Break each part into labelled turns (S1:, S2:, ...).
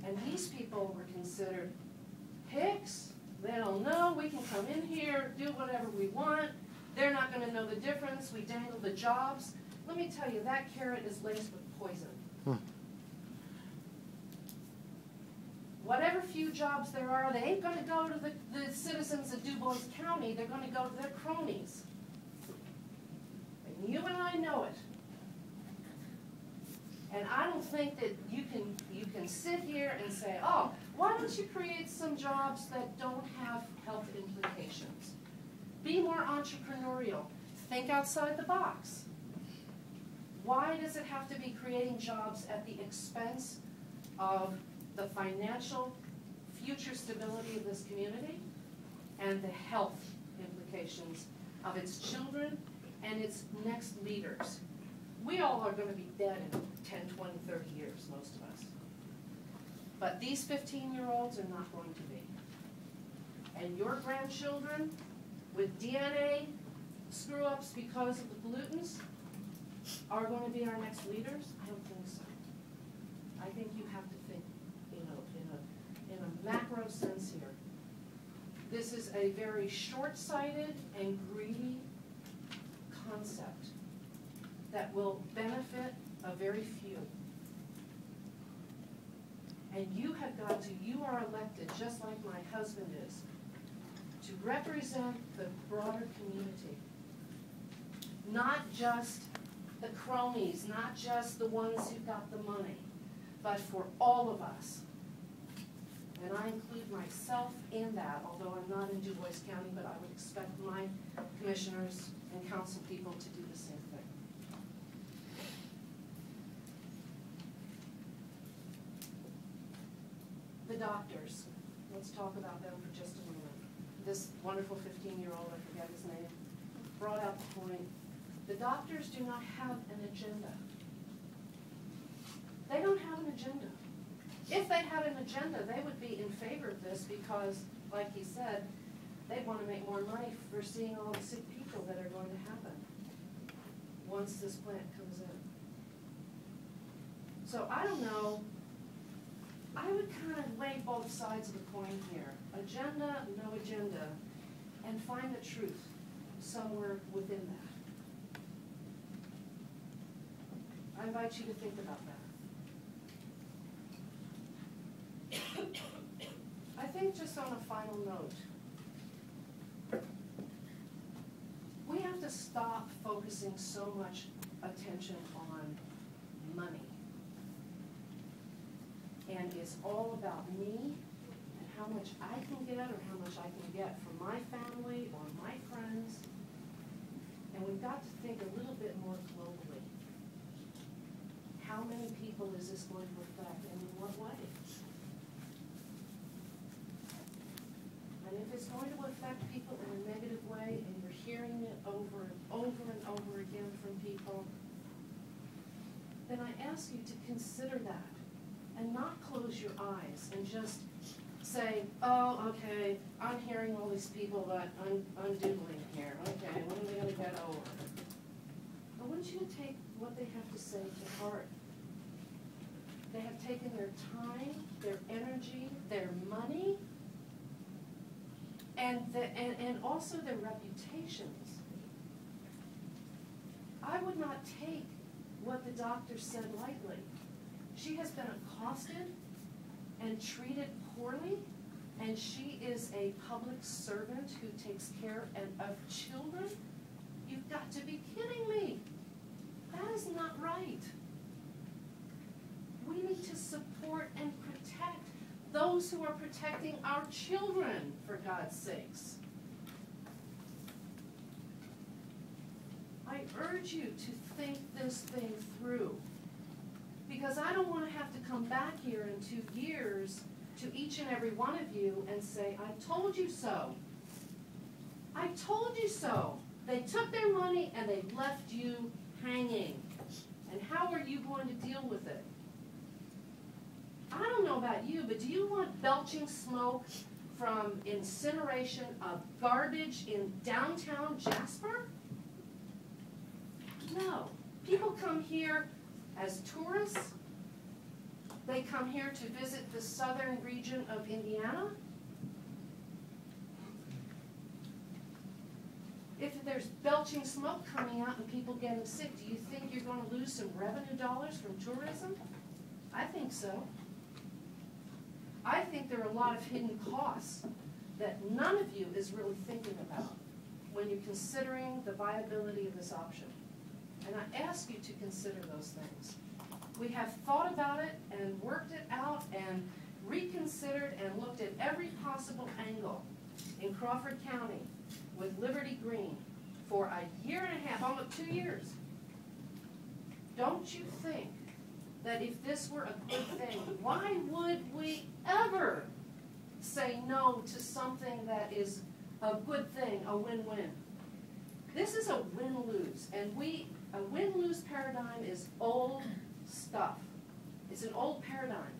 S1: And these people were considered hicks. They don't know. We can come in here, do whatever we want. They're not going to know the difference. We dangle the jobs. Let me tell you, that carrot is laced with poison. Whatever few jobs there are, they ain't going to go to the citizens of Dubois County. They're going to go to their cronies. And you and I know it. And I don't think that you can sit here and say, oh, why don't you create some jobs that don't have health implications? Be more entrepreneurial. Think outside the box. Why does it have to be creating jobs at the expense of the financial future stability of this community and the health implications of its children and its next leaders? We all are going to be dead in 10, 20, 30 years, most of us. But these 15-year-olds are not going to be. And your grandchildren with DNA screw-ups because of the pollutants are going to be our next leaders? I don't think so. I think you have to think in a macro sense here. This is a very short-sighted and greedy concept that will benefit a very few. And you have got to, you are elected, just like my husband is, to represent the broader community. Not just the cronies, not just the ones who've got the money, but for all of us. And I include myself in that, although I'm not in Dubois County, but I would expect my commissioners and council people to do the same thing. The doctors, let's talk about them for just a moment. This wonderful 15-year-old, I forget his name, brought out the point. The doctors do not have an agenda. They don't have an agenda. If they had an agenda, they would be in favor of this because, like he said, they want to make more money for seeing all the sick people that are going to happen once this plant comes in. So I don't know. I would kind of weigh both sides of the coin here. Agenda, no agenda, and find the truth somewhere within that. I invite you to think about that. I think just on a final note, we have to stop focusing so much attention on money. And it's all about me and how much I can get or how much I can get from my family or my friends. And we've got to think a little bit more globally. How many people is this going to affect and in what way? And if it's going to affect people in a negative way and you're hearing it over and over and over again from people, then I ask you to consider that. And not close your eyes and just say, oh, okay, I'm hearing all these people that I'm doodling here. Okay, when are they going to get over? I want you to take what they have to say to heart. They have taken their time, their energy, their money, and also their reputations. I would not take what the doctor said lightly. She has been accosted and treated poorly, and she is a public servant who takes care of children. You've got to be kidding me. That is not right. We need to support and protect those who are protecting our children, for God's sakes. I urge you to think this thing through. Because I don't want to have to come back here in 2 years to each and every one of you and say, I told you so. I told you so. They took their money and they left you hanging. And how are you going to deal with it? I don't know about you, but do you want belching smoke from incineration of garbage in downtown Jasper? No. People come here as tourists, They come here to visit the southern region of Indiana. If there's belching smoke coming out and people getting sick, do you think you're going to lose some revenue dollars from tourism? I think so. I think there are a lot of hidden costs that none of you is really thinking about when you're considering the viability of this option. And I ask you to consider those things. We have thought about it and worked it out and reconsidered and looked at every possible angle in Crawford County with Liberty Green for a year and a half, almost 2 years. Don't you think that if this were a good thing, why would we ever say no to something that is a good thing, a win-win? This is a win-lose, and a win-lose paradigm is old stuff. It's an old paradigm.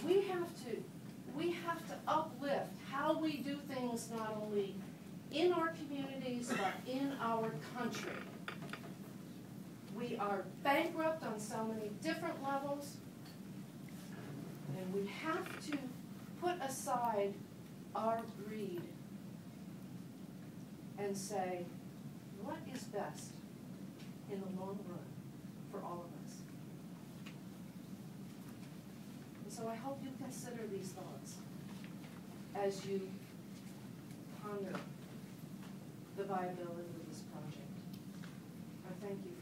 S1: We have to uplift how we do things not only in our communities but in our country. We are bankrupt on so many different levels, and we have to put aside our greed and say, what is best in the long run for all of us? And so I hope you consider these thoughts as you ponder the viability of this project. I thank you.